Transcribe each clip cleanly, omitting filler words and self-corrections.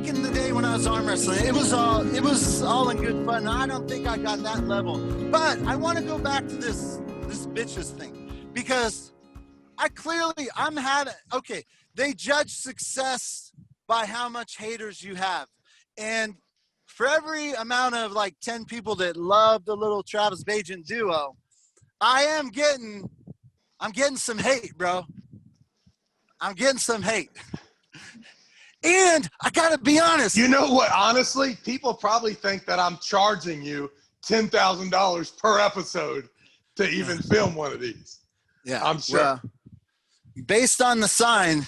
back in the day when I was arm wrestling, it was all in good fun. I don't think I got that level. But I want to go back to this bitches thing, because okay, they judge success by how much haters you have. And for every amount of like 10 people that love the little Travis Bagent duo, I'm getting some hate, bro. I'm getting some hate. And I gotta be honest. You know what? Honestly, people probably think that I'm charging you $10,000 per episode to even film one of these. Yeah, I'm sure. Well, based on the sign.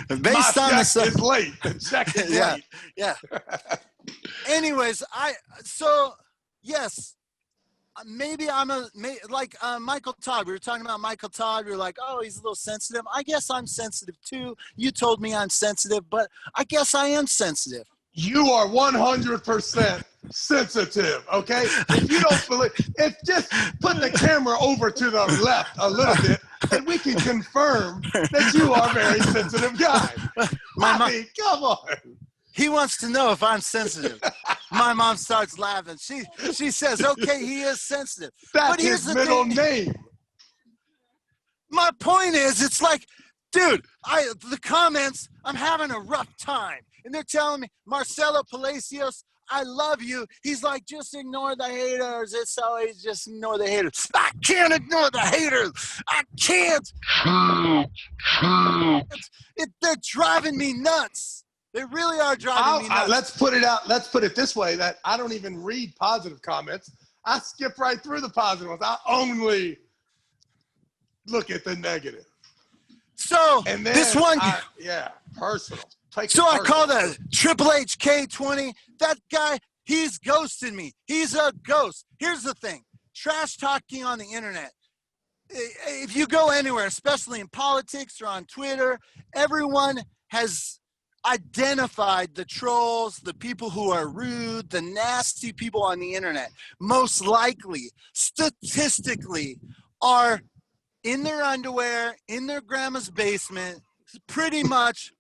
It's late. The check is late. Yeah. Anyways, yes. Maybe like Michael Todd. We were talking about Michael Todd. We were like, oh, he's a little sensitive. I guess I'm sensitive too. You told me I'm sensitive, but I guess I am sensitive. You are 100% sensitive, okay? If you don't believe, just put the camera over to the left a little bit, and we can confirm that you are a very sensitive guy. Come on. He wants to know if I'm sensitive. My mom starts laughing. She says, okay, he is sensitive. That's his middle name. My point is, it's like, dude, the comments, I'm having a rough time. And they're telling me, Marcelo Palacios, I love you. He's like, just ignore the haters. It's always just ignore the haters. I can't ignore the haters. I can't. They're driving me nuts. They really are driving me nuts. Let's put it this way, that I don't even read positive comments. I skip right through the positive ones. I only look at the negative. So, and then this one. Personal. I call that Triple H K20. That guy, he's ghosting me. He's a ghost. Here's the thing. Trash talking on the internet. If you go anywhere, especially in politics or on Twitter, everyone has identified the trolls, the people who are rude, the nasty people on the internet, most likely, statistically, are in their underwear, in their grandma's basement, pretty much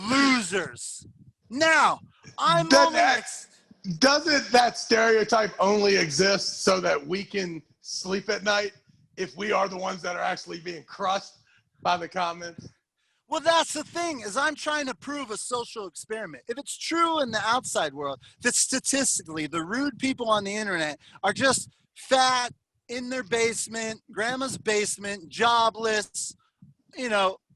losers. Now, doesn't that stereotype only exist so that we can sleep at night if we are the ones that are actually being crushed by the comments? Well, that's the thing, is I'm trying to prove a social experiment. If it's true in the outside world that statistically the rude people on the internet are just fat, in their basement, grandma's basement, jobless,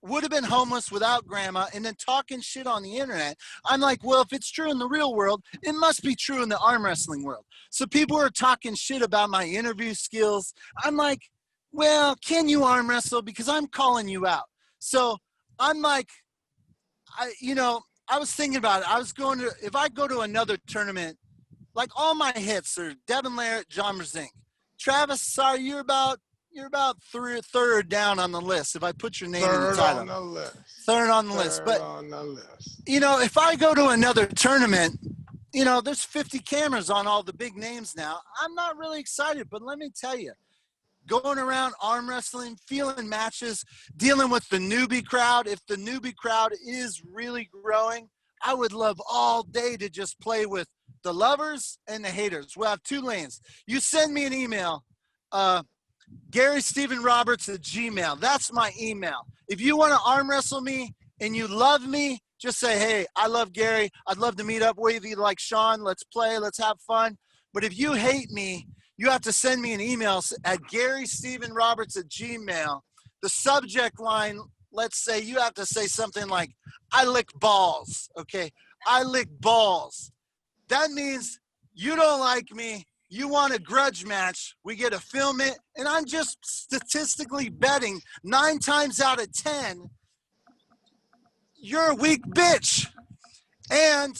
would have been homeless without grandma, and then talking shit on the internet, I'm like, well, if it's true in the real world, it must be true in the arm wrestling world. So people are talking shit about my interview skills. I'm like, well, can you arm wrestle? Because I'm calling you out. So I'm like, I was thinking about it. If I go to another tournament, like all my hits are Devin Larratt, John Brzenk. Travis, sorry, you're about third down on the list. If I put your name in the title, third on the list. But if I go to another tournament, there's 50 cameras on all the big names now. I'm not really excited, but let me tell you, going around arm wrestling, feeling matches, dealing with the newbie crowd. If the newbie crowd is really growing, I would love all day to just play with the lovers and the haters. We'll have 2 lanes. You send me an email, Gary Stephen Roberts at Gmail. That's my email. If you want to arm wrestle me and you love me, just say, hey, I love Gary. I'd love to meet up with you like Sean. Let's play. Let's have fun. But if you hate me, you have to send me an email at GaryStephenRoberts at Gmail. The subject line, let's say you have to say something like, I lick balls. Okay. I lick balls. That means you don't like me. You want a grudge match. We get to film it. And I'm just statistically betting 9 times out of 10, you're a weak bitch. And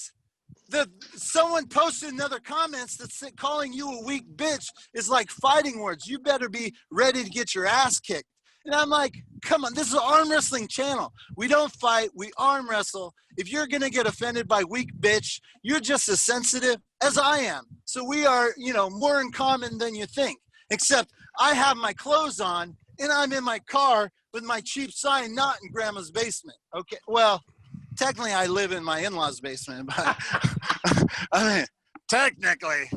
someone posted in other comments that's calling you a weak bitch is like fighting words. You better be ready to get your ass kicked. And I'm like, come on, this is an arm wrestling channel. We don't fight, we arm wrestle. If you're gonna get offended by weak bitch, you're just as sensitive as I am. So we are, more in common than you think. Except I have my clothes on and I'm in my car with my cheap sign not in grandma's basement. Okay, well, technically I live in my in-laws' basement, but I mean, technically.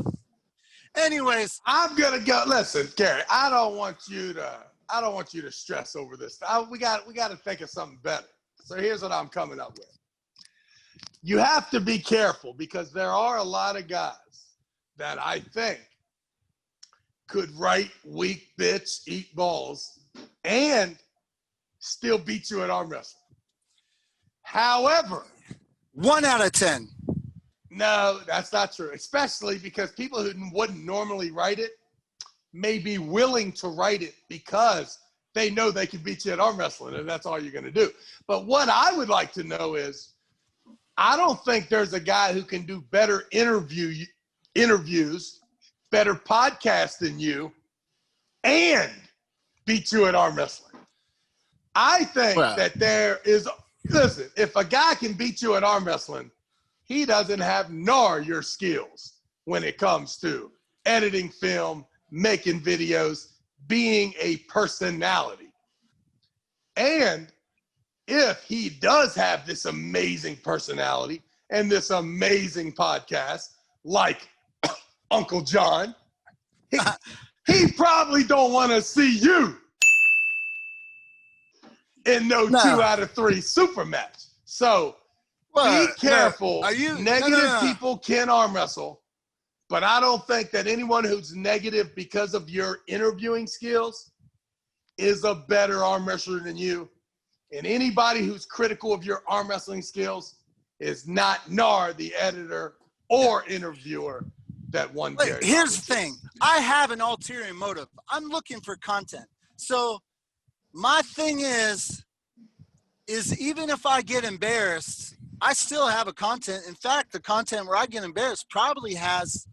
Anyways, I'm gonna go. Listen, Gary, I don't want you to stress over this. We got to think of something better. So here's what I'm coming up with. You have to be careful because there are a lot of guys that I think could write weak bitch, eat balls, and still beat you at arm wrestling. However, 1 out of 10. No, that's not true, especially because people who wouldn't normally write it may be willing to write it because they know they can beat you at arm wrestling, and that's all you're going to do. But what I would like to know is, I don't think there's a guy who can do better interviews, better podcasts than you, and beat you at arm wrestling. I think that there is, listen, if a guy can beat you at arm wrestling, he doesn't have nor your skills when it comes to editing film, making videos, being a personality. And if he does have this amazing personality and this amazing podcast, like Uncle John, he probably don't want to see you in no 2 out of 3 super match. So be careful. Negative people can arm wrestle, but I don't think that anyone who's negative because of your interviewing skills is a better arm wrestler than you. And anybody who's critical of your arm wrestling skills is not nor the editor or interviewer that won. Here's the thing. I have an ulterior motive. I'm looking for content. So my thing is even if I get embarrassed, I still have a content. In fact, the content where I get embarrassed probably has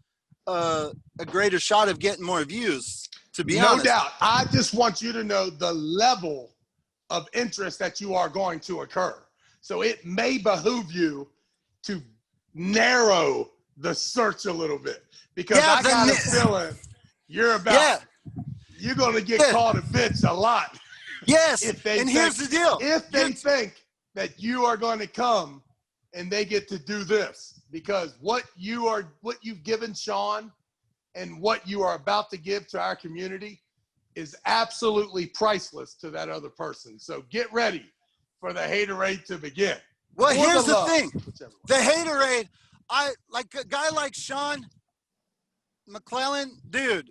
a greater shot of getting more views, to be honest. No doubt. I just want you to know the level of interest that you are going to occur. So it may behoove you to narrow the search a little bit, because I got a feeling you're going to get called a bitch a lot. Yes, and here's the deal. If they think that you are going to come and they get to do this, because what you've given Sean and what you are about to give to our community is absolutely priceless to that other person. So get ready for the haterade to begin. Well, here's the thing. The haterade, like a guy like Sean McClellan, dude,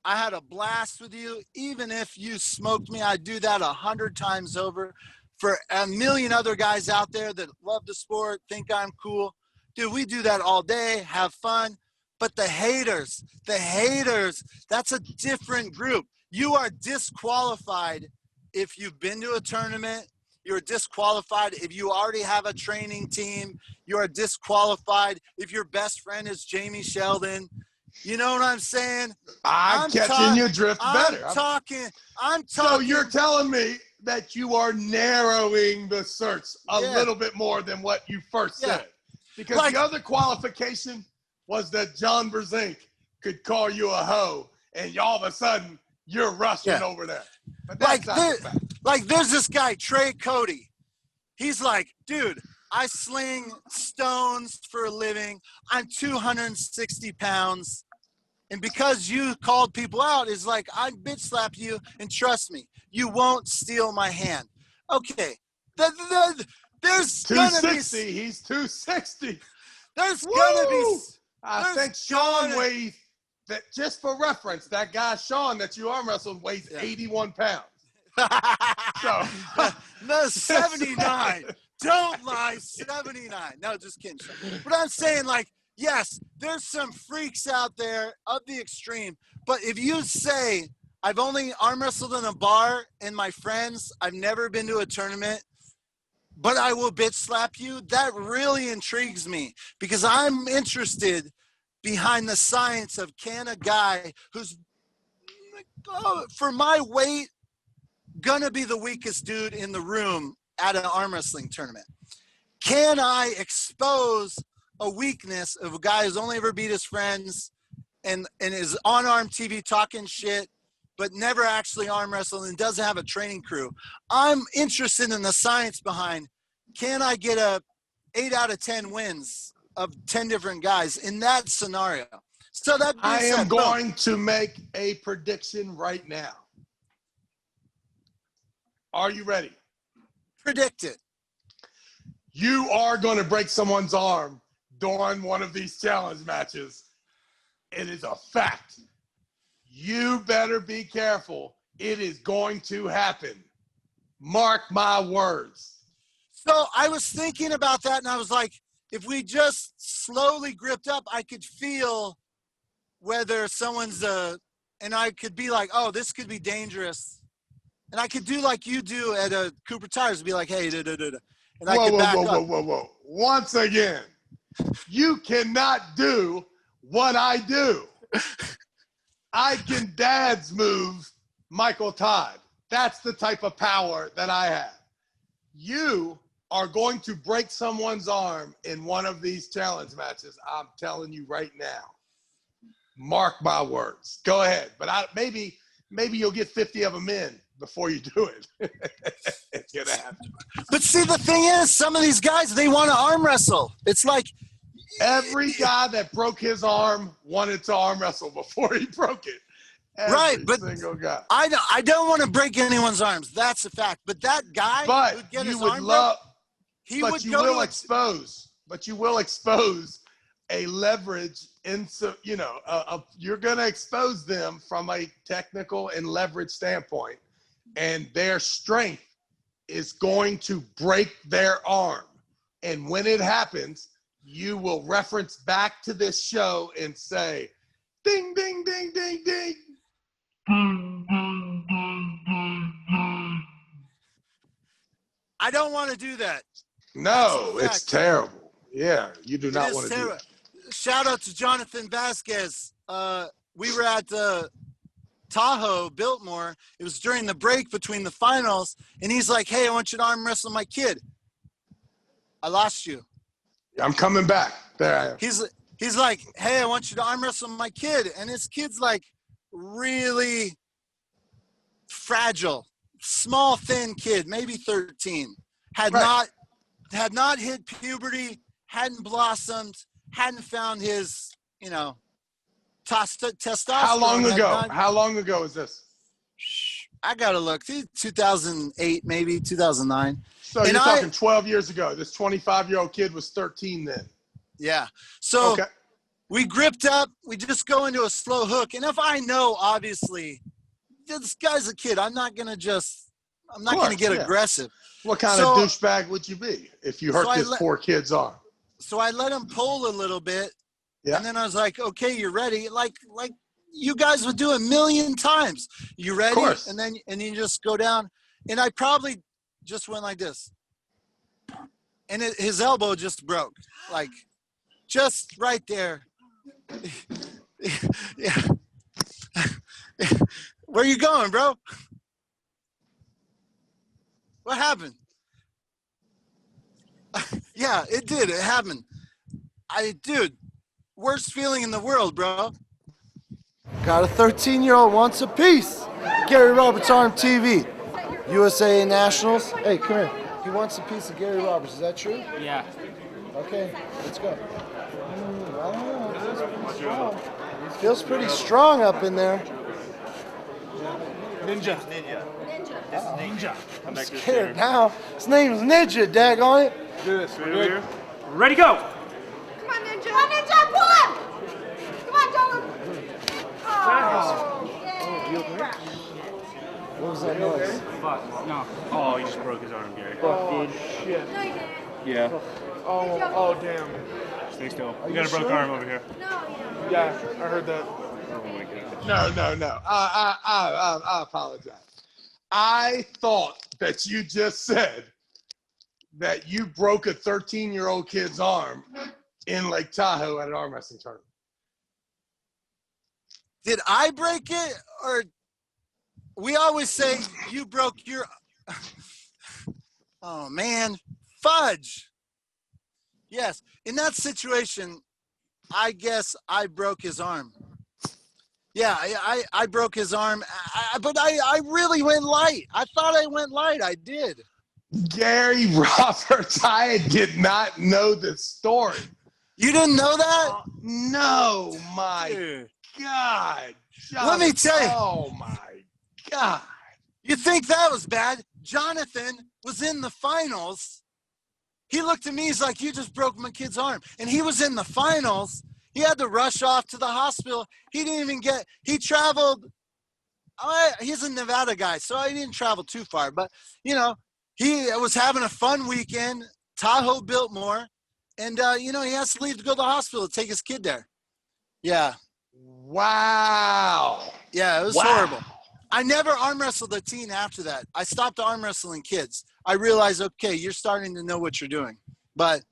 I had a blast with you. Even if you smoked me, I'd do that 100 times over. For a million other guys out there that love the sport, think I'm cool. Dude, we do that all day, have fun. But the haters, that's a different group. You are disqualified if you've been to a tournament. You're disqualified if you already have a training team. You are disqualified if your best friend is Jamie Sheldon. You know what I'm saying? I'm catching your drift better. I'm talking. So you're telling me that you are narrowing the search a little bit more than what you first said. Because the other qualification was that John Brzezinski could call you a hoe, and all of a sudden you're rushing over there. But that's not the fact. Like there's this guy, Trey Cody. He's like, dude, I sling stones for a living. I'm 260 pounds. And because you called people out, is like, I bitch slap you, and trust me, you won't steal my hand. Okay. There's gonna be... 260, he's 260. There's gonna be... I think Sean weighs, that just for reference, that guy Sean that you arm wrestled weighs 81 pounds. So no, 79. Don't lie, 79. No, just kidding. But I'm saying, like, yes, there's some freaks out there of the extreme. But if you say, I've only arm wrestled in a bar and my friends, I've never been to a tournament, but I will bitch slap you, that really intrigues me, because I'm interested behind the science of, can a guy who's, for my weight, gonna be the weakest dude in the room at an arm wrestling tournament, can I expose a weakness of a guy who's only ever beat his friends and is on ARMTV talking shit, but never actually arm wrestled and doesn't have a training crew? I'm interested in the science behind, can I get a 8 out of 10 wins of 10 different guys in that scenario? So that I am going to make a prediction right now. Are you ready? Predict it. You are going to break someone's arm during one of these challenge matches. It is a fact. You better be careful. It is going to happen. Mark my words. So I was thinking about that, and I was like, if we just slowly gripped up, I could feel whether someone's and I could be like, oh, this could be dangerous. And I could do like you do at a Cooper Tires, be like, hey, and I could back up. Whoa. Once again, you cannot do what I do. I can dad's move Michael Todd. That's the type of power that I have. You are going to break someone's arm in one of these challenge matches. I'm telling you right now. Mark my words. Go ahead. But maybe you'll get 50 of them in before you do it. It's going to happen. But see, the thing is, some of these guys, they want to arm wrestle. It's like every guy that broke his arm wanted to arm wrestle before he broke it. Every single guy. I don't want to break anyone's arms. That's a fact. But that guy would get his arm broke. But you will expose a leverage into, you're going to expose them from a technical and leverage standpoint, and their strength is going to break their arm. And when it happens, you will reference back to this show and say, ding, ding, ding, ding, ding. I don't want to do that. No, it's terrible. Yeah, you do not want to do that. Shout out to Jonathan Vasquez. We were at Tahoe, Biltmore. It was during the break between the finals, and he's like, hey, I want you to arm wrestle my kid. I lost you. I'm coming back. There I am. He's like, hey, I want you to arm wrestle my kid. And his kid's like really fragile, small, thin kid, maybe 13. Had not hit puberty, hadn't blossomed, hadn't found his, testosterone. How long ago is this? I gotta look. 2008, maybe 2009. So you're talking 12 years ago. This 25-year-old kid was 13 then. Yeah. So we gripped up. We just go into a slow hook. And if I know, obviously, this guy's a kid, I'm not gonna get aggressive. What kind of douchebag would you be if you hurt this poor kid's arm? So I let him pull a little bit. Yeah. And then I was like, okay, you're ready. Like you guys would do a million times. You ready? Of course. And then you just go down. And I probably just went like this. And his elbow just broke. Like, just right there. Yeah. Where you going, bro? What happened? Yeah, it did. It happened. Dude, worst feeling in the world, bro. Got a 13-year-old wants a piece. Gary Roberts ARMTV. USA Nationals. Hey, come here. He wants a piece of Gary Roberts. Is that true? Yeah. Okay, let's go. I don't know. Feels pretty strong up in there. Ninja. This is Ninja. I'm scared now. His name's Ninja, daggone it. Do this. Ready? Ready, go. Come on, Ninja. Come on, Ninja. Pull him. Come on, Dylan. Oh, yeah. What was that noise? Fuck. No. Oh, he just broke his arm, Gary. Oh, shit. No, you didn't. Yeah. Oh, damn. Stay still. You got a broke arm over here. No, yeah, I heard that. Oh, my God. No. I apologize. I thought that you just said that you broke a 13-year-old kid's arm in Lake Tahoe at an arm wrestling tournament. Did I break it, or we always say you broke your? Oh man, fudge. Yes, in that situation, I guess I broke his arm. Yeah, I broke his arm, but I really went light. I thought I went light. I did. Gary Roberts, I did not know this story. You didn't know that? No, my Dude. God. Let me tell you. Oh, my God. You think that was bad? Jonathan was in the finals. He looked at me, he's like, you just broke my kid's arm. And he was in the finals. He had to rush off to the hospital. He didn't even get, he traveled, he's a Nevada guy, so he didn't travel too far. But, you know, he was having a fun weekend, Tahoe Biltmore. And, you know, he has to leave to go to the hospital to take his kid there. Yeah. Wow. Yeah, it was horrible. I never arm wrestled a teen after that. I stopped arm wrestling kids. I realized, okay, you're starting to know what you're doing. But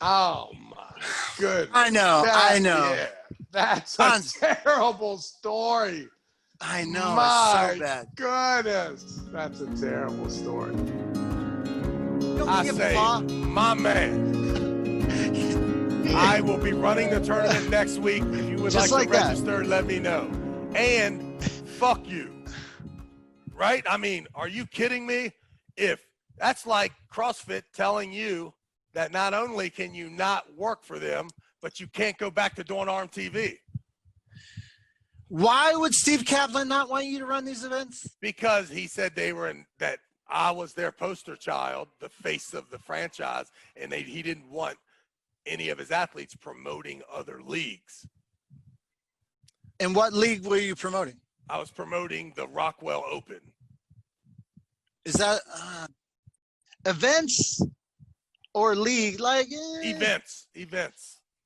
oh my goodness. I know. Yeah, that's a terrible story. I know. My it's so bad. goodness. That's a terrible story. I say, my man. I will be running the tournament next week. If you would like to register, let me know. And fuck you. Right? I mean, are you kidding me? If that's like CrossFit telling you that not only can you not work for them, but you can't go back to doing ARMTV. Why would Steve Kaplan not want you to run these events? Because he said that I was their poster child, the face of the franchise, and he didn't want any of his athletes promoting other leagues. And what league were you promoting? I was promoting the Rockwell Open. Is that events or league? Like events.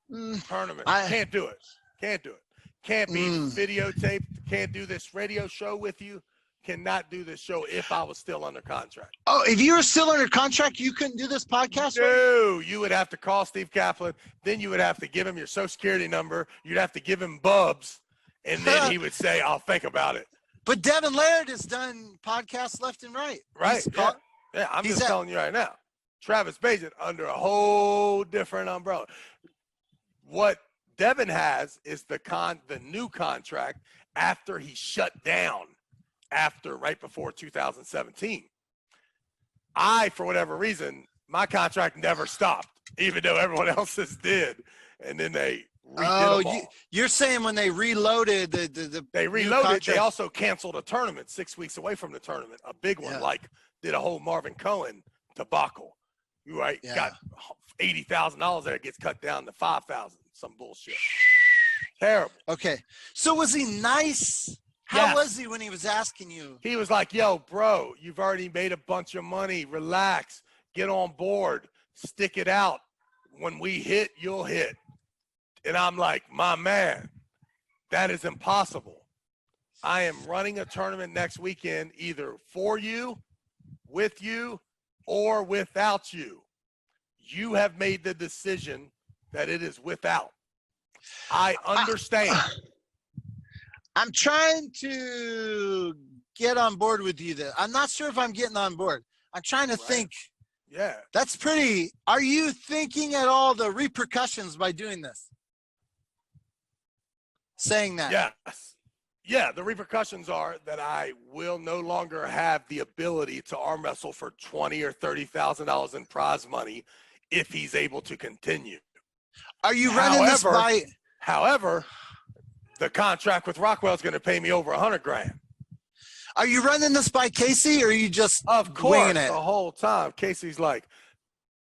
Tournament. Can't do it. Can't be videotaped. Can't do this radio show with you. Cannot do this show if I was still under contract. Oh, if you were still under contract, you couldn't do this podcast? No, you would have to call Steve Kaplan. Then you would have to give him your social security number. You'd have to give him Bubs. And then he would say, I'll think about it. But Devin Laird has done podcasts left and right. Right. Yeah, I'm just telling you right now. Travis Bagent under a whole different umbrella. What Devin has is the new contract after he shut down right before 2017. For whatever reason, my contract never stopped, even though everyone else's did. And then they you're saying when they reloaded they reloaded, they also canceled a tournament 6 weeks away from the tournament, a big one, did a whole Marvin Cohen debacle. Right? Yeah. Got $80,000 there, it gets cut down to $5,000, some bullshit. Terrible. Okay. So was he nice? How was he when he was asking you? He was like, yo, bro, you've already made a bunch of money. Relax. Get on board. Stick it out. When we hit, you'll hit. And I'm like, my man, that is impossible. I am running a tournament next weekend, either for you, with you, or without you. You have made the decision that it is without. I understand. I'm trying to get on board with you there. I'm not sure if I'm getting on board. I'm trying to think. Yeah. That's pretty. Are you thinking at all the repercussions by doing this? Saying that. Yes. Yeah, the repercussions are that I will no longer have the ability to arm wrestle for $20,000 or $30,000 in prize money if he's able to continue. Are you running this by? However, the contract with Rockwell is going to pay me over $100,000. Are you running this by Casey, or are you just winging it? The whole time? Casey's like,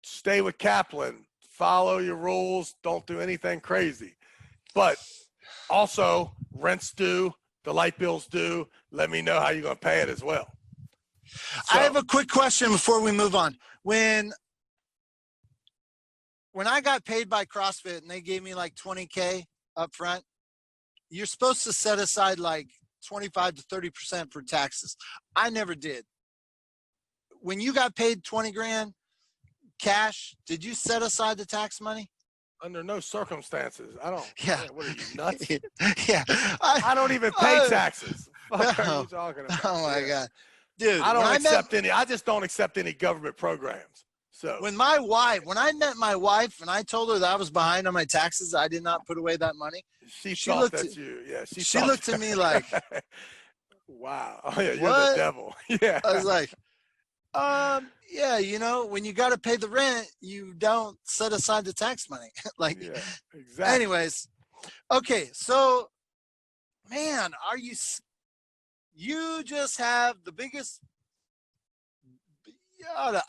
stay with Kaplan, follow your rules, don't do anything crazy. But also, rent's due, the light bill's due. Let me know how you're going to pay it as well. I have a quick question before we move on. When I got paid by CrossFit and they gave me like $20K up front, you're supposed to set aside like 25 to 30% for taxes. I never did. When you got paid 20 grand cash, did you set aside the tax money? Under no circumstances. I don't. Yeah. What are you, nuts? Yeah. I don't even pay taxes. What are you talking about? Oh my God. Dude, I just don't accept any government programs. So when I met my wife and I told her that I was behind on my taxes, I did not put away that money. She looked at you. Yeah. She looked at me like, wow. Oh, yeah, you're the devil. Yeah. I was like, Yeah, you know, when you got to pay the rent, you don't set aside the tax money. Like, Yeah, exactly. anyways, okay. So, man, you just have the biggest, yeah,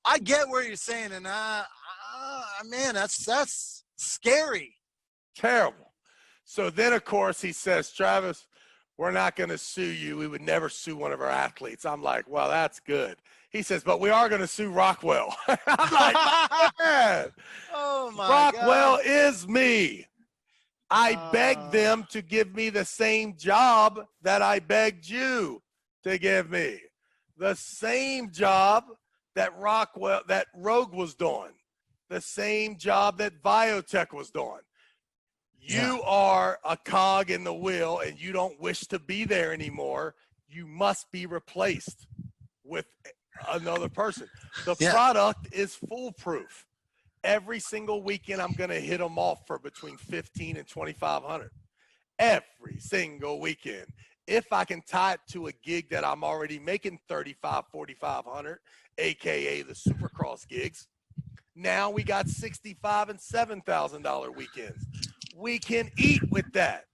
I get where you're saying. And, man, that's scary. Terrible. So then, of course, he says, Travis, we're not going to sue you. We would never sue one of our athletes. I'm like, well, that's good. He says, but we are going to sue Rockwell. I'm like, man, Oh my Rockwell God. is me. I begged them to give me the same job that I begged you to give me. The same job that Rogue was doing. The same job that Biotech was doing. You are a cog in the wheel and you don't wish to be there anymore. You must be replaced with another person. The product is foolproof. Every single weekend, I'm going to hit them off for between 15 and 2,500. Every single weekend. If I can tie it to a gig that I'm already making 35, 4,500, AKA the Supercross gigs. Now we got $65,000 and $7,000 weekends. We can eat with that.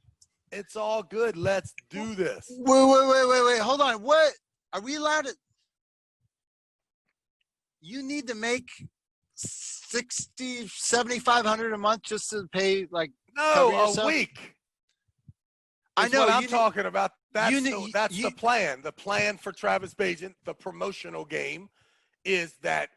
It's all good. Let's do this. Wait. Hold on. What are we allowed to? You need to make 7,500 a month just to pay, like, cover No, yourself? a week. I know. What I'm talking about. That's the plan. The plan for Travis Bagent, the promotional game, is that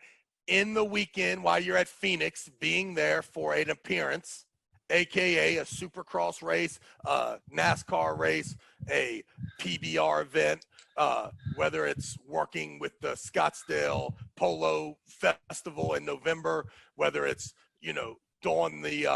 in the weekend while you're at Phoenix, being there for an appearance, AKA a Supercross race, a NASCAR race, a PBR event, whether it's working with the Scottsdale Polo Festival in November, whether it's, you know, doing the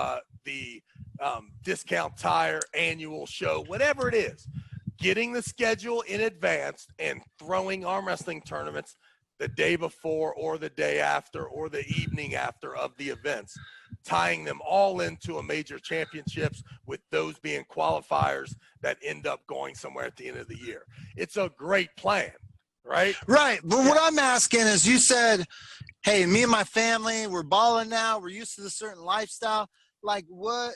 Discount Tire annual show, whatever it is, getting the schedule in advance and throwing arm wrestling tournaments the day before or the day after or the evening after of the events, tying them all into a major championships with those being qualifiers that end up going somewhere at the end of the year. It's a great plan, right? Right. But what I'm asking is, you said, hey, me and my family, we're balling now. We're used to this certain lifestyle. Like, what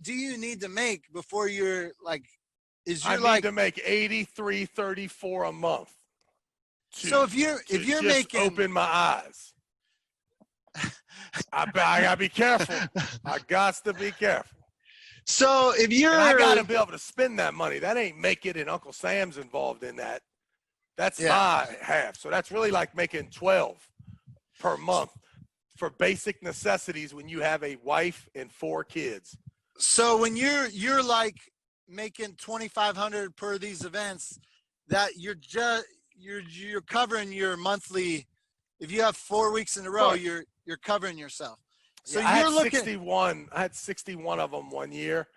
do you need to make before you're like, I need to make $83.34 a month. So if you're making, open my eyes. I gotta be careful. I got to be careful. So if you're, and I gotta be able to spend that money. That ain't Make It and Uncle Sam's involved in that. That's my half. So that's really like making 12 per month for basic necessities when you have a wife and 4 kids. So when you're like making 2,500 per these events, that you're covering your monthly. If you have 4 weeks in a row, you're covering yourself. So you're looking. 61. I had 61 of them one year,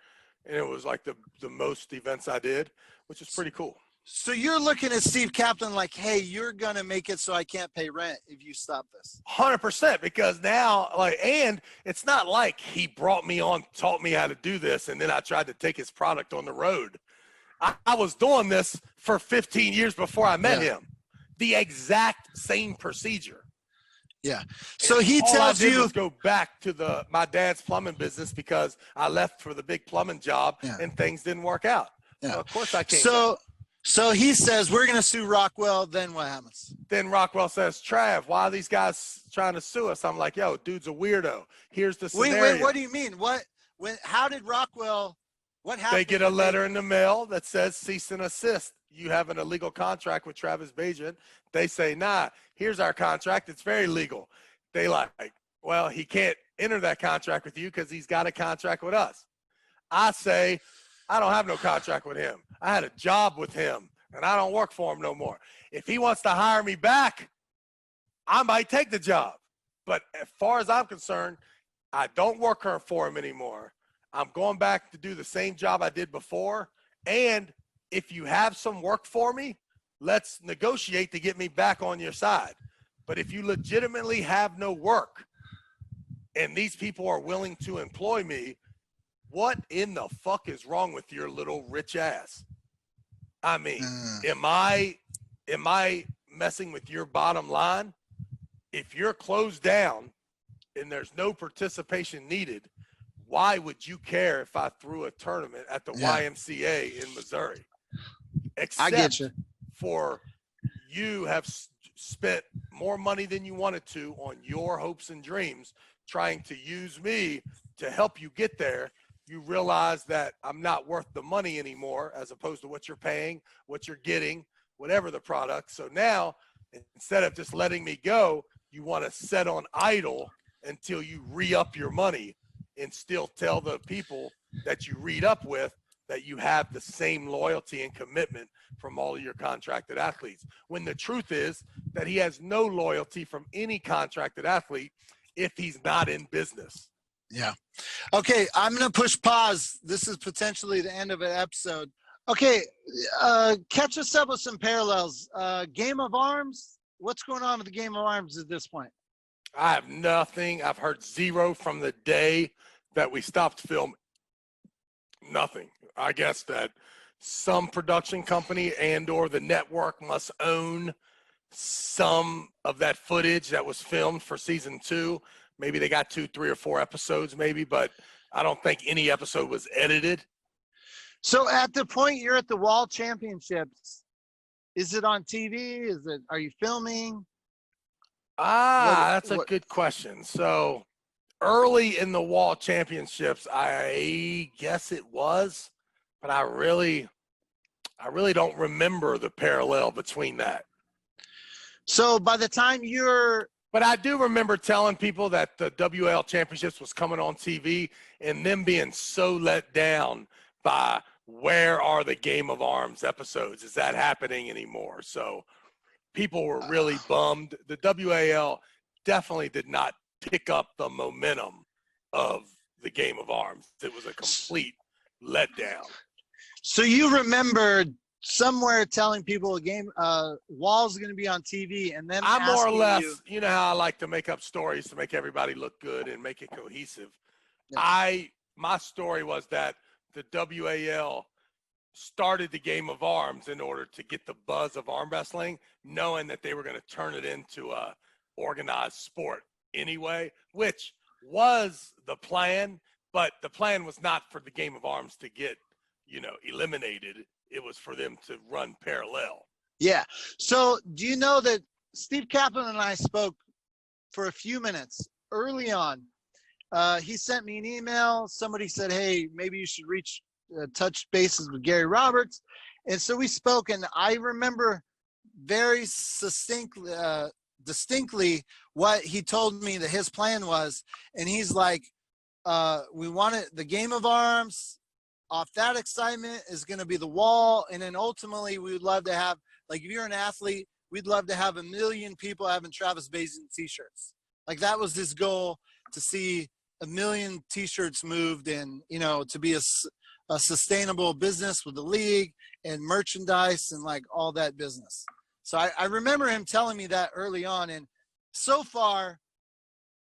and it was like the most events I did, which is pretty cool. So you're looking at Steve Kaplan like, hey, you're gonna make it so I can't pay rent if you stop this. 100%, because now, like, and it's not like he brought me on, taught me how to do this, and then I tried to take his product on the road. I was doing this for 15 years before I met him. The exact same procedure. Yeah. So he all tells I did you was go back to my dad's plumbing business because I left for the big plumbing job and things didn't work out. Yeah. So of course I came. So he says, we're going to sue Rockwell. Then what happens? Then Rockwell says, Trav, why are these guys trying to sue us? I'm like, yo, dude's a weirdo. Here's the scenario. Wait, what do you mean? How did Rockwell, what happened? They get a letter in the mail that says cease and assist. You have an illegal contract with Travis Bagent. They say, nah, here's our contract. It's very legal. They like, well, he can't enter that contract with you because he's got a contract with us. I say, I don't have no contract with him. I had a job with him, and I don't work for him no more. If he wants to hire me back, I might take the job. But as far as I'm concerned, I don't work for him anymore. I'm going back to do the same job I did before. And if you have some work for me, let's negotiate to get me back on your side. But if you legitimately have no work and these people are willing to employ me, what in the fuck is wrong with your little rich ass? I mean, am I messing with your bottom line, if you're closed down and there's no participation needed, why would you care if I threw a tournament at the YMCA in Missouri? I get Except you. for you have spent more money than you wanted to on your hopes and dreams, trying to use me to help you get there. You realize that I'm not worth the money anymore, as opposed to what you're paying, what you're getting, whatever the product. So now, instead of just letting me go, you want to set on idle until you re-up your money and still tell the people that you read up with that you have the same loyalty and commitment from all of your contracted athletes. When the truth is that he has no loyalty from any contracted athlete if he's not in business. Yeah. Okay, I'm going to push pause. This is potentially the end of an episode. Okay, catch us up with some parallels. Game of Arms, what's going on with the Game of Arms at this point? I have nothing. I've heard zero from the day that we stopped filming. Nothing. I guess that some production company and or the network must own some of that footage that was filmed for season 2. Maybe they got 2, 3, or 4 episodes maybe, but I don't think any episode was edited. So at the point you're at the Wall Championships, is it on TV? Are you filming? That's a good question. So early in the Wall Championships, I guess it was, but I really don't remember the parallel between that. So by the time But I do remember telling people that the WL Championships was coming on TV and them being so let down by where are the Game of Arms episodes? Is that happening anymore? So people were really bummed. The WAL definitely did not pick up the momentum of the Game of Arms. It was a complete letdown. So you remember somewhere telling people a game Wall's going to be on TV, and then I more or less, you know how I like to make up stories to make everybody look good and make it cohesive. Yeah. My story was that the WAL started the Game of Arms in order to get the buzz of arm wrestling, knowing that they were going to turn it into a organized sport anyway, which was the plan, but the plan was not for the Game of Arms to get, eliminated. It was for them to run parallel. Yeah. So do you know that Steve Kaplan and I spoke for a few minutes early on? He sent me an email. Somebody said, hey, maybe you should touch bases with Gary Roberts. And so we spoke, and I remember very distinctly what he told me that his plan was. And he's like, we wanted the Game of Arms. Off that excitement is going to be the Wall. And then ultimately we would love to have, like, if you're an athlete, we'd love to have 1 million people having Travis Bagent t-shirts. Like, that was his goal, to see 1 million t-shirts moved, and, to be a sustainable business with the league and merchandise and like all that business. So I remember him telling me that early on. And so far,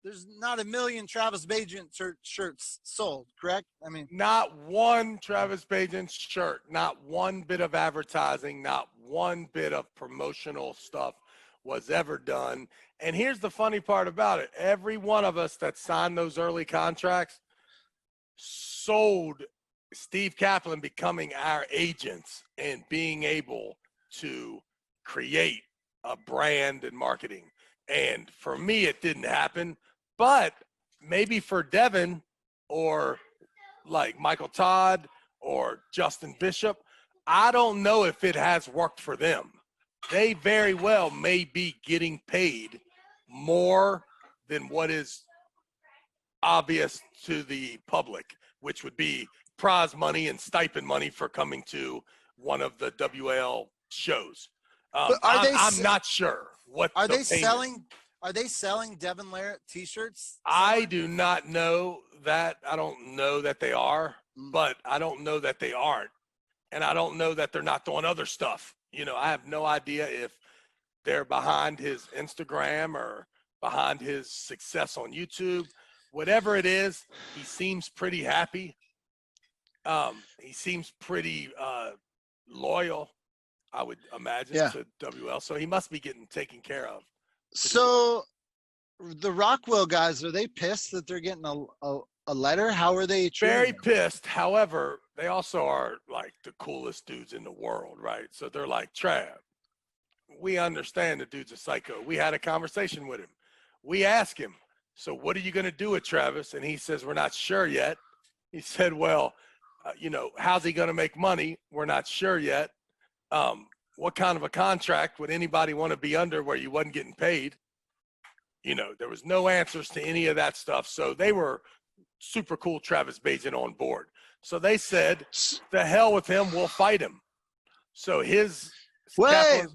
there's not 1 million Travis Bagent shirts sold, correct? I mean, not one Travis Bagent shirt, not one bit of advertising, not one bit of promotional stuff was ever done. And here's the funny part about it. Every one of us that signed those early contracts sold Steve Kaplan becoming our agents and being able to create a brand and marketing. And for me, it didn't happen. But maybe for Devin or like Michael Todd or Justin Bishop, I don't know if it has worked for them. They very well may be getting paid more than what is obvious to the public, which would be prize money and stipend money for coming to one of the WL shows. I'm not sure what are they selling. Are they selling Devin Larratt t-shirts? I do not know that. I don't know that they are, but I don't know that they aren't. And I don't know that they're not doing other stuff. I have no idea if they're behind his Instagram or behind his success on YouTube. Whatever it is, he seems pretty happy. He seems pretty loyal. I would imagine, to WL. So he must be getting taken care of. So the Rockwell guys, are they pissed that they're getting a letter? How are they treating Very them? pissed. However, they also are like the coolest dudes in the world, right? So they're like, Trav, we understand the dude's a psycho. We had a conversation with him. We asked him, so what are you going to do with Travis? And he says, we're not sure yet. He said, well, you know, how's he going to make money? We're not sure yet. What kind of a contract would anybody want to be under where you wasn't getting paid? You know, there was no answers to any of that stuff. So they were super cool Travis Bagent on board. So they said, the hell with him, we'll fight him. So his Wait,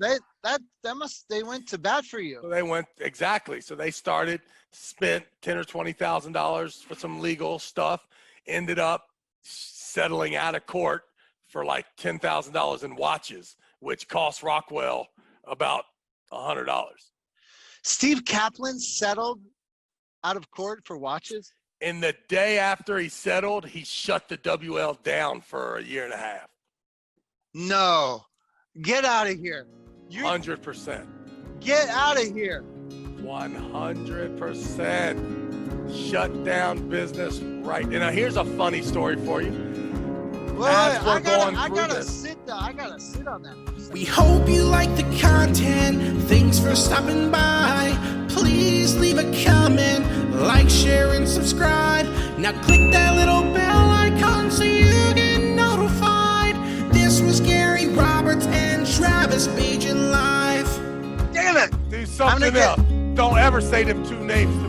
they went to bat for you. So they went, exactly. So they spent $10,000 or $20,000 for some legal stuff, ended up settling out of court for like $10,000 in watches, which cost Rockwell about $100. Steve Kaplan settled out of court for watches? And the day after he settled, he shut the WL down for a year and a half. No. Get out of here. 100%. Get out of here. 100%. Shut down business right. And now here's a funny story for you. I gotta sit on that. We hope you like the content. Thanks for stopping by. Please leave a comment, like, share, and subscribe. Now click that little bell icon so you get notified. This was Gary Roberts and Travis Bagent live. Damn it! Do something else. Don't ever say them two names to